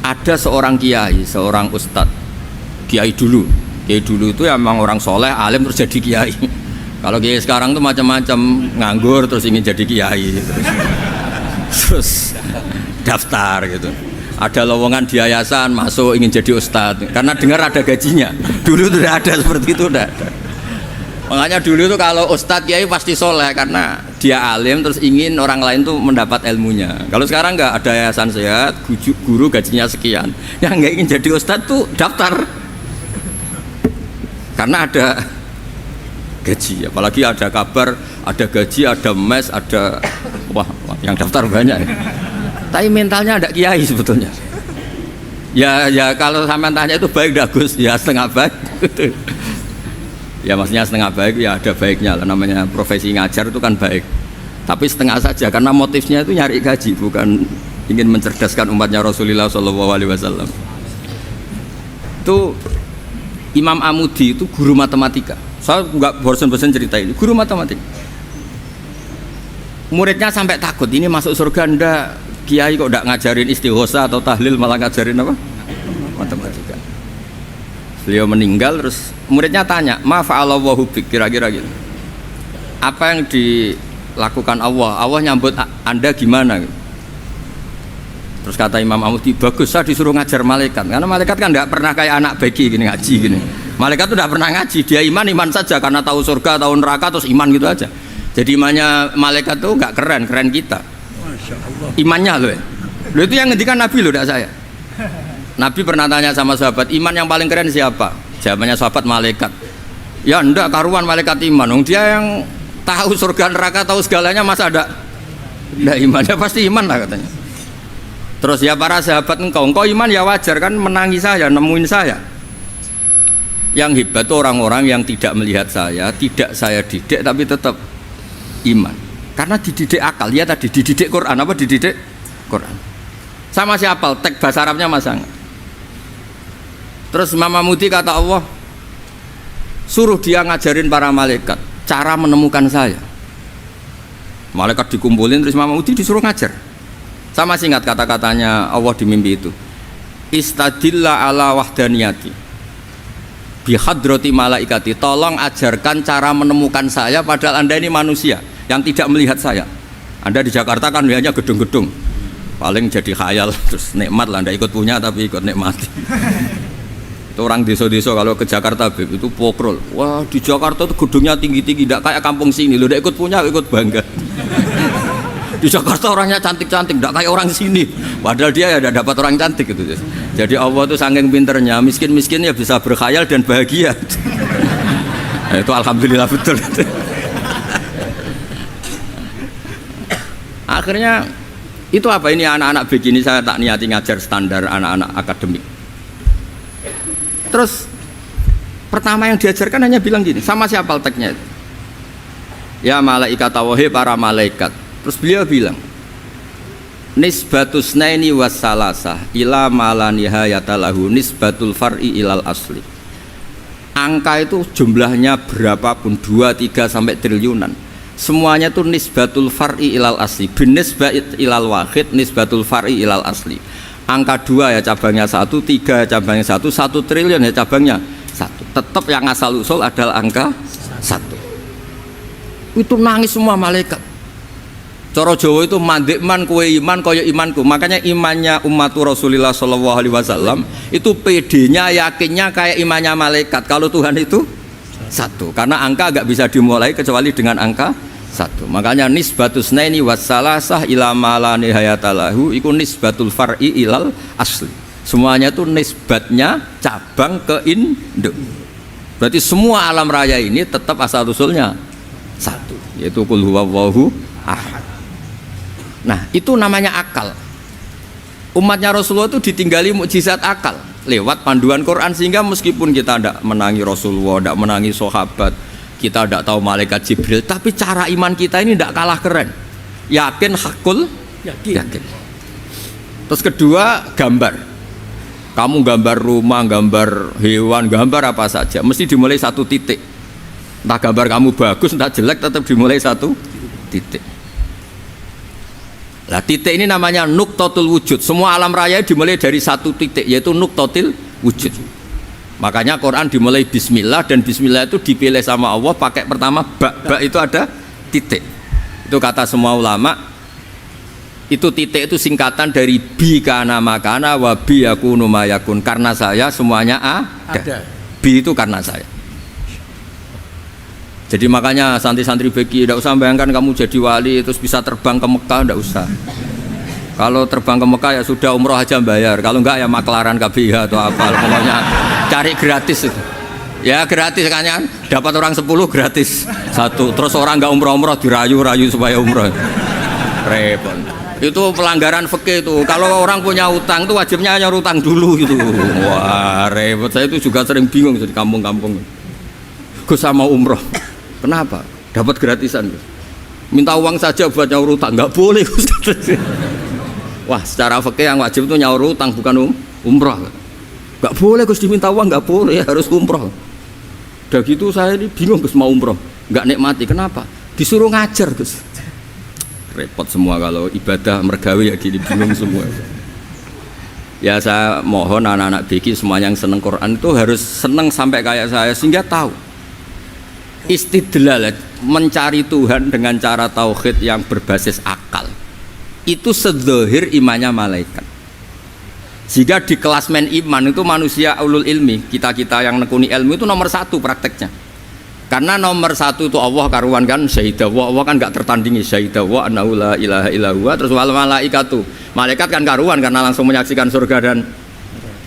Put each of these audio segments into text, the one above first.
ada seorang kiai, seorang ustadz, kiai dulu itu emang orang soleh, alim terus jadi kiai. Kalau kiai sekarang tuh macam-macam, nganggur terus ingin jadi kiai, terus daftar gitu. Ada lowongan di yayasan masuk ingin jadi ustadz karena dengar ada gajinya. Dulu tuh udah ada seperti itu, udah ada. Makanya dulu tuh kalau ustadz kiai pasti soleh karena dia alim terus ingin orang lain tuh mendapat ilmunya. Kalau sekarang nggak ada yayasan sehat, guru gajinya sekian, yang nggak ingin jadi ustadz tuh daftar karena ada gaji. Apalagi ada kabar, ada gaji, ada mes, ada wah yang daftar banyak. Tapi mentalnya ada kiai sebetulnya. Ya kalau sampean tanya itu baik dah Gus, ya setengah baik. Ya maksudnya setengah baik ya ada baiknya lah, namanya profesi ngajar itu kan baik. Tapi setengah saja karena motifnya itu nyari gaji, bukan ingin mencerdaskan umatnya Rasulullah SAW. Itu Imam Amudi itu guru matematika. Saya nggak bosan-bosan cerita ini. Guru matematika. Muridnya sampai takut ini masuk surga ndak. Kiai kok ndak ngajarin istighosa atau tahlil malah ngajarin apa? Matematika. Beliau meninggal terus muridnya tanya, "Ma fa'alallahu bik?" Kira-kira gitu. Apa yang dilakukan Allah? Allah nyambut Anda gimana? Terus kata Imam Amudi, "Bagus, saya disuruh ngajar malaikat." Karena malaikat kan enggak pernah kayak anak beki gini ngaji gini. Malaikat itu enggak pernah ngaji, dia iman saja karena tahu surga, tahu neraka terus iman gitu aja. Jadi imannya malaikat tuh enggak keren kita. Masya Allah. Imannya loh. Loh itu yang ngendikan Nabi loh, enggak saya. Nabi pernah tanya sama sahabat, iman yang paling keren siapa? Jawabannya sahabat malaikat. Ya enggak karuan malaikat iman. Dia yang tahu surga neraka, tahu segalanya masa ada? Enggak imannya pasti iman lah katanya. Terus ya para sahabat engkau iman ya wajar kan menangi saya, nemuin saya. Yang hebat itu orang-orang yang tidak melihat saya, tidak saya didik tapi tetap iman. Karena dididik akal, ya tadi dididik Quran, apa dididik Quran. Sama siapa? Teks bahasa Arabnya masang. Terus Imam Amudi kata Allah, suruh dia ngajarin para malaikat cara menemukan saya. Malaikat dikumpulin terus Imam Amudi disuruh ngajar. Sama singkat kata-katanya Allah di mimpi itu. Istadilla ala wahdaniyati bihadrati malaikati. Tolong ajarkan cara menemukan saya padahal Anda ini manusia yang tidak melihat saya. Anda di Jakarta kan hanya gedung-gedung. Paling jadi khayal terus nikmat lah, Anda ikut punya tapi ikut nikmati. Itu orang desa-desa kalau ke Jakarta itu pokrol. Wah di Jakarta itu gedungnya tinggi-tinggi, tidak kayak kampung sini. Lo udah ikut punya, ikut bangga. Di Jakarta orangnya cantik-cantik, tidak kayak orang sini. Padahal dia ya tidak dapat orang cantik gitu. Jadi Allah tuh saking pinternya, miskin-miskin ya bisa berkhayal dan bahagia. Nah, itu alhamdulillah betul. Akhirnya itu apa ini anak-anak begini saya tak niati ngajar standar anak-anak akademik. Terus pertama yang diajarkan hanya bilang gini, sama siapa teksnya itu? Ya malaikat wahai para malaikat. Terus beliau bilang, nisbatus naini wassalasah ila mala nihayata lahu nisbatul far'i ilal asli. Angka itu jumlahnya berapapun 2, 3 sampai triliunan. Semuanya itu nisbatul far'i ilal asli. Binisbat ilal wahid nisbatul far'i ilal asli. Angka 2 ya cabangnya 1, 3 ya cabangnya 1, 1 triliun ya cabangnya 1. Tetap yang asal usul adalah angka 1. Itu nangis semua malaikat. Cara Jawa itu mandekman kue iman kaya imanku. Makanya imannya umat Rasulullah SAW itu PD-nya yakinnya kayak imannya malaikat. Kalau Tuhan itu 1. Karena angka agak bisa dimulai kecuali dengan angka 1. Makanya nisbatus naini wassalasah ila mala nihayatalahu iku nisbatul far'i ilal asli. Semuanya itu nisbatnya cabang ke induk. Berarti semua alam raya ini tetap asal usulnya 1, yaitu qul huwallahu ahad. Nah itu namanya akal. Umatnya Rasulullah itu ditinggali mukjizat akal lewat panduan Quran, sehingga meskipun kita tidak menangi Rasulullah, tidak menangi sahabat, kita tidak tahu malaikat Jibril, tapi cara iman kita ini tidak kalah keren. Yakin hakul yakin. Terus kedua gambar. Kamu gambar rumah, gambar hewan, gambar apa saja mesti dimulai 1 titik. Entah gambar kamu bagus entah jelek tetap dimulai 1 titik. Lah titik ini namanya nuqtatul wujud. Semua alam raya dimulai dari satu titik, yaitu nuqtatil wujud. Makanya Quran dimulai bismillah, dan bismillah itu dipilih sama Allah pakai pertama ba itu ada titik. Itu kata semua ulama, itu titik itu singkatan dari bi kana makana wa bi yakunu mayakun. Karena saya semuanya ada. Bi itu karena saya. Jadi makanya santri-santri beki tidak usah bayangkan kamu jadi wali terus bisa terbang ke Mekah, tidak usah. Kalau terbang ke Mekah ya sudah umroh aja bayar. Kalau enggak ya maklaran KBH atau apa, pokoknya cari gratis itu. Ya gratis kan, dapat orang 10 gratis satu. Terus orang enggak umroh dirayu-rayu supaya umroh. Repot. Itu pelanggaran fikih itu. Kalau orang punya utang itu wajibnya hanya utang dulu gitu. Wah repot. Saya itu juga sering bingung di kampung-kampung. Gus sama umroh. Kenapa? Dapat gratisan. Minta uang saja buat nyaur utang, nggak boleh. Wah, secara fikih yang wajib itu nyaur utang bukan umroh. Nggak boleh Gus diminta uang, nggak boleh, harus umroh. Udah gitu saya ini bingung Gus mau umroh, nggak nikmati. Kenapa? Disuruh ngajar Gus. Repot semua kalau ibadah mergawe ya gini, bingung semua. Ya saya mohon anak-anak BK semuanya yang seneng Quran itu harus seneng sampai kayak saya sehingga tahu. Istidlal, mencari Tuhan dengan cara tauhid yang berbasis akal itu sedzahir imannya malaikat. Jika di klasmen iman itu manusia ulul ilmi, kita yang nekuni ilmu itu nomor 1 prakteknya. Karena nomor 1 itu Allah karuan kan, syahidah Allah kan nggak tertandingi, syahidah wa annahu la ilaha illallah. Terus wal malaikatu, malaikat kan karuan karena langsung menyaksikan surga. Dan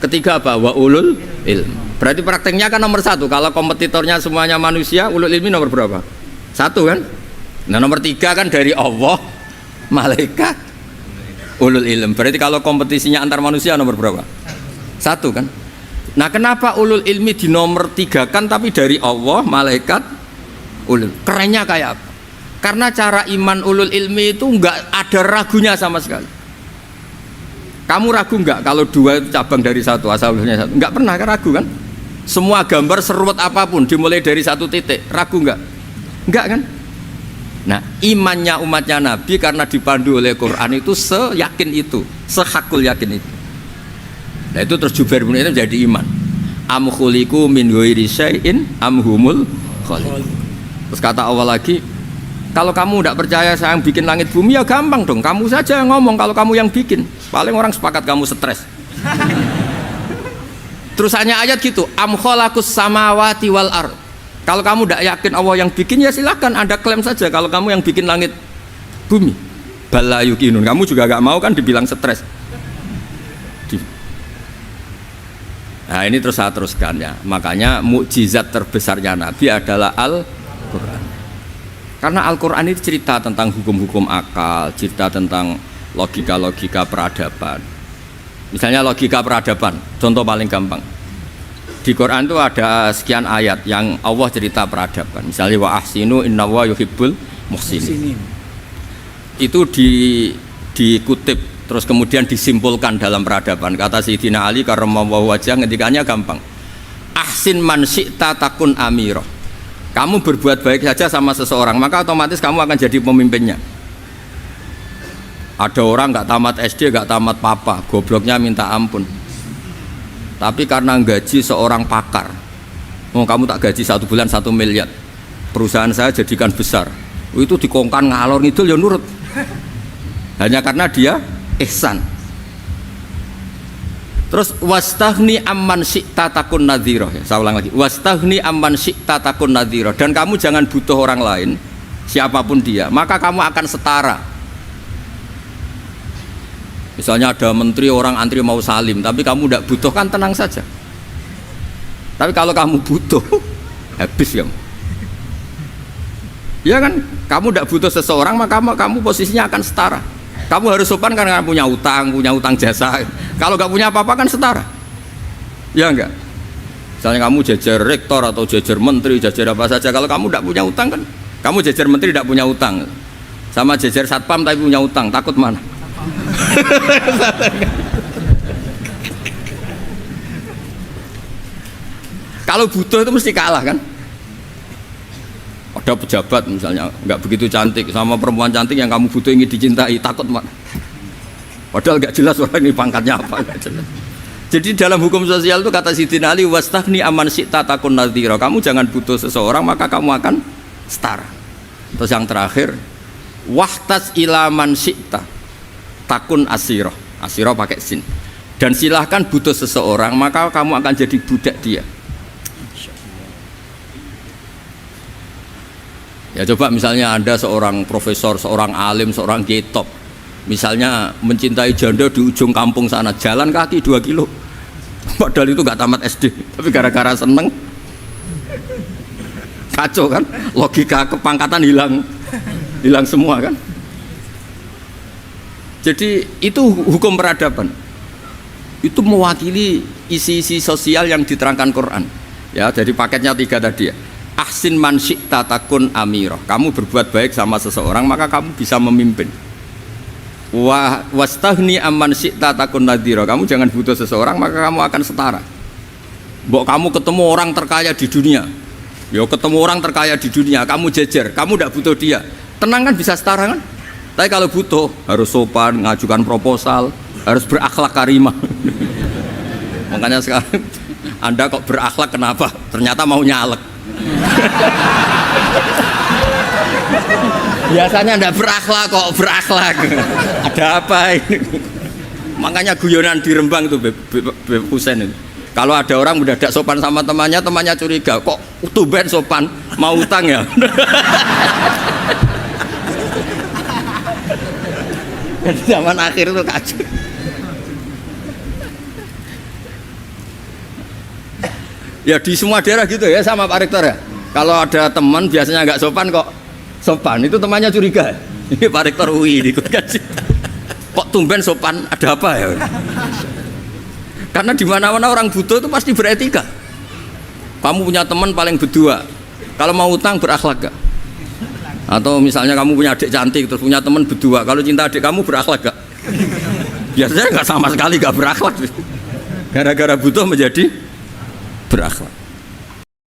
ketiga apa? Wa ulul ilmi. Berarti prakteknya kan nomor 1. Kalau kompetitornya semuanya manusia, ulul ilmi nomor berapa? 1 kan? Nah nomor 3 kan dari Allah, malaikat, ulul ilm. Berarti kalau kompetisinya antar manusia nomor berapa? 1 kan? Nah kenapa ulul ilmi di nomor 3 kan tapi dari Allah, malaikat, ulul? Kerennya kayak apa? Karena cara iman ulul ilmi itu enggak ada ragunya sama sekali. Kamu ragu enggak kalau 2 itu cabang dari 1, asalnya 1? Enggak pernah kan ragu kan? Semua gambar seruat apapun dimulai dari 1 titik, ragu enggak? Enggak kan? Nah imannya umatnya Nabi karena dipandu oleh Quran itu seyakin itu, sehakul yakin itu. Nah itu terus Jubair bin Mut'im jadi iman. Am khuliqu min ghairi syai'in am humul khaliq. Terus kata Allah lagi, kalau kamu tidak percaya saya yang bikin langit bumi ya gampang dong, kamu saja yang ngomong kalau kamu yang bikin. Paling orang sepakat kamu stres. Terus hanya ayat gitu, am khalaqus samawati wal ard. Kalau kamu tidak yakin Allah yang bikin ya silahkan Anda klaim saja kalau kamu yang bikin langit bumi. Bala yuqinun, kamu juga gak mau kan dibilang stres. Nah ini terus saya teruskan ya. Makanya mukjizat terbesarnya Nabi adalah Al-Quran. Karena Al-Quran itu cerita tentang hukum-hukum akal, cerita tentang logika-logika peradaban. Misalnya logika peradaban, contoh paling gampang. Di Quran itu ada sekian ayat yang Allah cerita peradaban. Misalnya wa ahsinu innallaha yuhibbul muhsinin. Itu dikutip terus kemudian disimpulkan dalam peradaban. Kata Sayyidina Ali karramallahu wajhah ngendikannya gampang. Ahsin man syi'ta takun amirah. Kamu berbuat baik saja sama seseorang, maka otomatis kamu akan jadi pemimpinnya. Ada orang nggak tamat SD, nggak tamat papa, gobloknya minta ampun. Tapi karena gaji seorang pakar, kamu tak gaji 1 bulan 1 miliar, perusahaan saya jadikan besar. Itu dikongkan ngalor ngidul ya nurut. Hanya karena dia ihsan. Terus wastaghni amman syi'ta takun nadhira. Saya ulang lagi. Wastaghni amman syi'ta takun nadhira. Dan kamu jangan butuh orang lain, siapapun dia, maka kamu akan setara. Misalnya ada menteri orang antri mau salim, tapi kamu tidak butuhkan, tenang saja. Tapi kalau kamu butuh, habis kamu. Ya kan, kamu tidak butuh seseorang, maka kamu posisinya akan setara. Kamu harus sopan karena punya utang jasa. Kalau nggak punya apa-apa kan setara. Ya enggak. Misalnya kamu jajar rektor atau jajar menteri, jajar apa saja. Kalau kamu tidak punya utang kan, kamu jajar menteri tidak punya utang. Sama jajar satpam tapi punya utang, takut mana? Kalau butuh itu mesti kalah kan. Ada pejabat misalnya nggak begitu cantik sama perempuan cantik yang kamu butuh ingin dicintai, takut mak. Padahal nggak jelas orang ini pangkatnya apa, nggak jelas. Jadi dalam hukum sosial itu kata Sidin Ali, wastaghni aman syi'ta takun nadhira. Kamu jangan butuh seseorang maka kamu akan setara. Terus yang terakhir, wahtas ila man syi'ta takun asira. Asira pakai sin. Dan silahkan butuh seseorang maka kamu akan jadi budak dia. Ya coba misalnya Anda seorang profesor, seorang alim, seorang kiai top, misalnya mencintai janda di ujung kampung sana, jalan kaki 2 kilo, padahal itu nggak tamat SD, tapi gara-gara seneng, kacau kan, logika kepangkatan hilang semua kan. Jadi itu hukum peradaban, itu mewakili isi-isi sosial yang diterangkan Quran. Ya, dari paketnya 3 tadi ya. Ahsin man syi'ta takun amirah. Kamu berbuat baik sama seseorang maka kamu bisa memimpin. Wastaghni amman syi'ta takun nadhira. Kamu jangan butuh seseorang maka kamu akan setara. Mbok kamu ketemu orang terkaya di dunia. Ya ketemu orang terkaya di dunia, kamu jejer, kamu tidak butuh dia. Tenang kan bisa setara kan? Tapi kalau butuh harus sopan, ngajukan proposal, harus berakhlak karimah. Makanya sekarang Anda kok berakhlak kenapa? Ternyata mau nyalek. Biasanya ndak berakhlak kok berakhlak. Ada apa ini? Makanya guyonan di Rembang itu Beb Husain itu. Kalau ada orang udah tidak sopan sama temannya, temannya curiga, kok tumben sopan, mau utang ya? Zaman akhir itu kacau. Ya di semua daerah gitu ya sama Pak Rektor ya. Kalau ada teman biasanya nggak sopan kok sopan, itu temannya curiga. Ini Pak Rektor UI ikut kaji. Kok tumben sopan, ada apa ya? Karena di mana-mana orang butuh itu pasti beretika. Kamu punya teman paling berdua, kalau mau utang berakhlak gak? Atau misalnya kamu punya adik cantik terus punya teman berdua, kalau cinta adik kamu berakhlak gak? Biasanya nggak sama sekali, nggak berakhlak. Gara-gara butuh menjadi berakhlak.